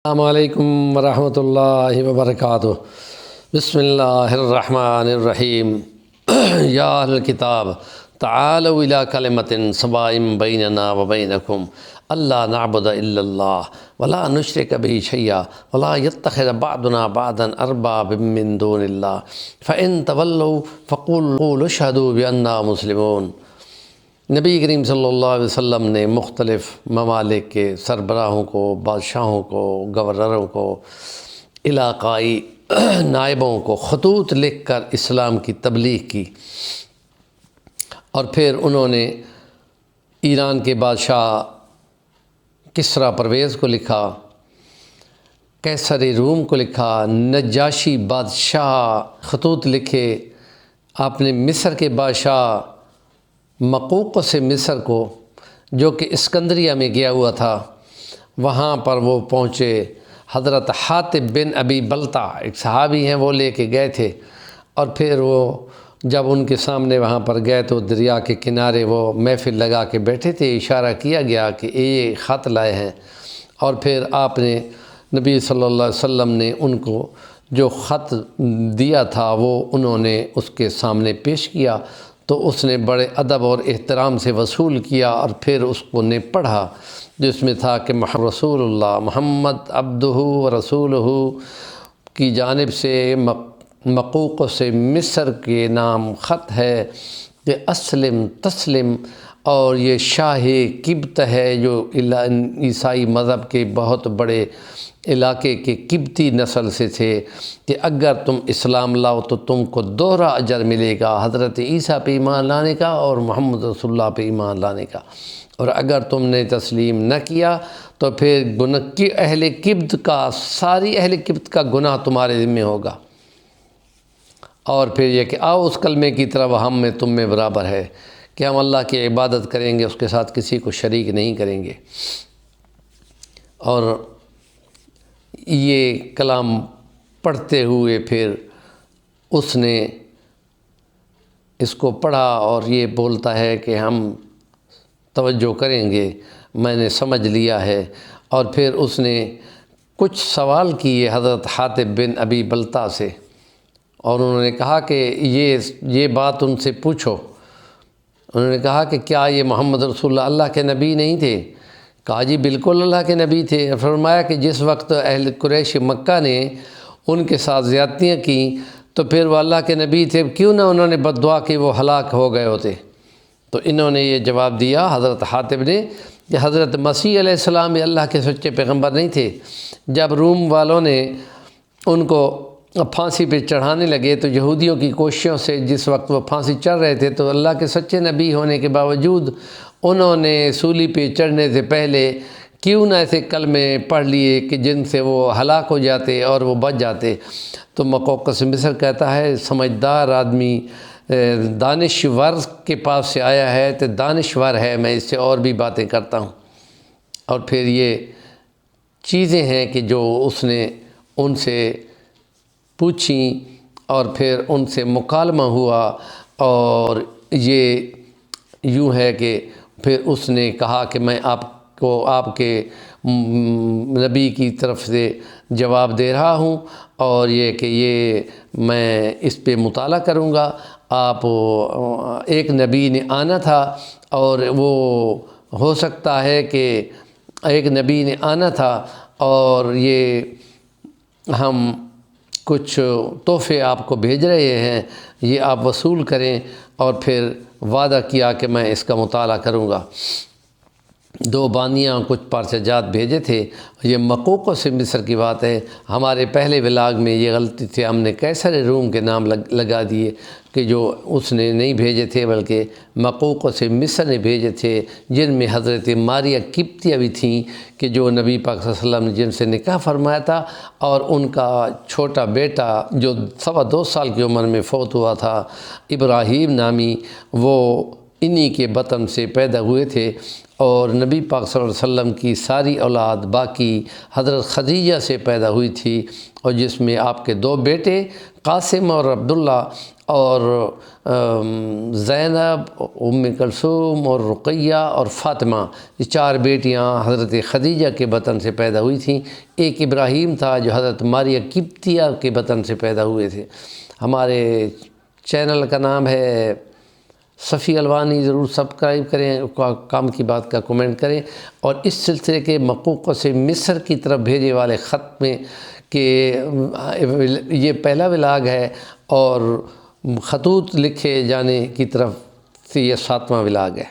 السلام علیکم ورحمۃ اللہ وبرکاتہ۔ بسم اللہ الرحمن الرحیم۔ یا اہل الکتاب تعالوا الی کلمۃ سواء بیننا وبینکم الا نعبد الا اللہ ولا نشرک بہ شیئا ولا یتخذ بعضنا بعضا اربابا من دون اللہ فإن تولوا فقولوا اشہدوا بأننا مسلمون۔ نبی کریم صلی اللہ علیہ وسلم نے مختلف ممالک کے سربراہوں کو، بادشاہوں کو، گورنروں کو، علاقائی نائبوں کو خطوط لکھ کر اسلام کی تبلیغ کی، اور پھر انہوں نے ایران کے بادشاہ کسریٰ پرویز کو لکھا، قیصر روم کو لکھا، نجاشی بادشاہ خطوط لکھے، آپ نے مصر کے بادشاہ مقوقس مصر کو، جو کہ اسکندریہ میں گیا ہوا تھا، وہاں پر وہ پہنچے۔ حضرت حاتب بن ابی بلتع ایک صحابی ہیں، وہ لے کے گئے تھے، اور پھر وہ جب ان کے سامنے وہاں پر گئے تو دریا کے کنارے وہ محفل لگا کے بیٹھے تھے، اشارہ کیا گیا کہ یہ خط لائے ہیں، اور پھر آپ نے نبی صلی اللہ علیہ وسلم نے ان کو جو خط دیا تھا وہ انہوں نے اس کے سامنے پیش کیا، تو اس نے بڑے ادب اور احترام سے وصول کیا، اور پھر اس کو نے پڑھا، جس میں تھا کہ رسول اللہ محمد عبدہ و رسولہ کی جانب سے مقوق سے مصر کے نام خط ہے کہ اسلم تسلم، اور یہ شاہ قبط ہے جو عیسائی مذہب کے بہت بڑے علاقے کے قبطی نسل سے تھے، کہ اگر تم اسلام لاؤ تو تم کو دوہرا اجر ملے گا، حضرت عیسیٰ پہ ایمان لانے کا اور محمد رسول اللہ پہ ایمان لانے کا، اور اگر تم نے تسلیم نہ کیا تو پھر اہل قبط کا، ساری اہل قبط کا گناہ تمہارے ذمہ ہوگا، اور پھر یہ کہ آؤ اس کلمے کی طرف، ہم میں تم میں برابر ہے کہ ہم اللہ کی عبادت کریں گے، اس کے ساتھ کسی کو شریک نہیں کریں گے۔ اور یہ کلام پڑھتے ہوئے پھر اس نے اس کو پڑھا، اور یہ بولتا ہے کہ ہم توجہ کریں گے، میں نے سمجھ لیا ہے، اور پھر اس نے کچھ سوال کیے حضرت حاتب بن ابی بلتع سے، اور انہوں نے کہا کہ یہ بات ان سے پوچھو۔ انہوں نے کہا کہ کیا یہ محمد رسول اللہ اللہ کے نبی نہیں تھے؟ کہا جی بالکل اللہ کے نبی تھے۔ فرمایا کہ جس وقت اہل قریش مکہ نے ان کے ساتھ زیادتیاں کیں تو پھر وہ اللہ کے نبی تھے، کیوں نہ انہوں نے بد دعا کی وہ ہلاک ہو گئے ہوتے؟ تو انہوں نے یہ جواب دیا حضرت حاتب نے کہ حضرت مسیح علیہ السلام یہ اللہ کے سچے پیغمبر نہیں تھے۔ جب روم والوں نے ان کو پھانسی پہ چڑھانے لگے تو یہودیوں کی کوششوں سے جس وقت وہ پھانسی چڑھ رہے تھے تو اللہ کے سچے نبی ہونے کے باوجود انہوں نے سولی پہ چڑھنے سے پہلے کیوں نہ ایسے کلمے پڑھ لیے کہ جن سے وہ ہلاک ہو جاتے اور وہ بچ جاتے۔ تو مقوقس مصر کہتا ہے سمجھدار آدمی دانشور کے پاس سے آیا ہے تو دانشور ہے، میں اس سے اور بھی باتیں کرتا ہوں۔ اور پھر یہ چیزیں ہیں کہ جو اس نے ان سے پوچھیں، اور پھر ان سے مکالمہ ہوا، اور یہ یوں ہے کہ پھر اس نے کہا کہ میں آپ کو آپ کے نبی کی طرف سے جواب دے رہا ہوں، اور یہ کہ یہ میں اس پہ مطالعہ کروں گا۔ آپ ایک نبی نے آنا تھا، اور وہ ہو سکتا ہے کہ ایک نبی نے آنا تھا، اور یہ ہم کچھ تحفے آپ کو بھیج رہے ہیں، یہ آپ وصول کریں، اور پھر وعدہ کیا کہ میں اس کا مطالعہ کروں گا۔ دو بانیاں کچھ پارچہ جات بھیجے تھے۔ یہ مقوقوں سے مصر کی بات ہے۔ ہمارے پہلے ولاگ میں یہ غلطی تھی، ہم نے قیصر روم کے نام لگا دیے کہ جو اس نے نہیں بھیجے تھے، بلکہ مقوقوں سے مصر نے بھیجے تھے، جن میں حضرت ماریہ قبطیہ بھی تھیں کہ جو نبی پاک صلی اللہ علیہ وسلم نے جن سے نکاح فرمایا تھا، اور ان کا چھوٹا بیٹا جو 2.25 سال کی عمر میں فوت ہوا تھا ابراہیم نامی، وہ انہی کے بطن سے پیدا ہوئے تھے، اور نبی پاک صلی اللہ علیہ وسلم کی ساری اولاد باقی حضرت خدیجہ سے پیدا ہوئی تھی، اور جس میں آپ کے 2 بیٹے قاسم اور عبداللہ، اور زینب، ام کلثوم اور رقیہ اور فاطمہ، یہ 4 بیٹیاں حضرت خدیجہ کے بطن سے پیدا ہوئی تھیں۔ ایک ابراہیم تھا جو حضرت ماریہ قبطیہ کے بطن سے پیدا ہوئے تھے۔ ہمارے چینل کا نام ہے صفی الوانی، ضرور سبسکرائب کریں، کام کی بات کا کمنٹ کریں، اور اس سلسلے کے مقوقوں سے مصر کی طرف بھیجے والے خط میں کہ یہ پہلا ولاگ ہے، اور خطوط لکھے جانے کی طرف سے یہ 7واں ولاگ ہے۔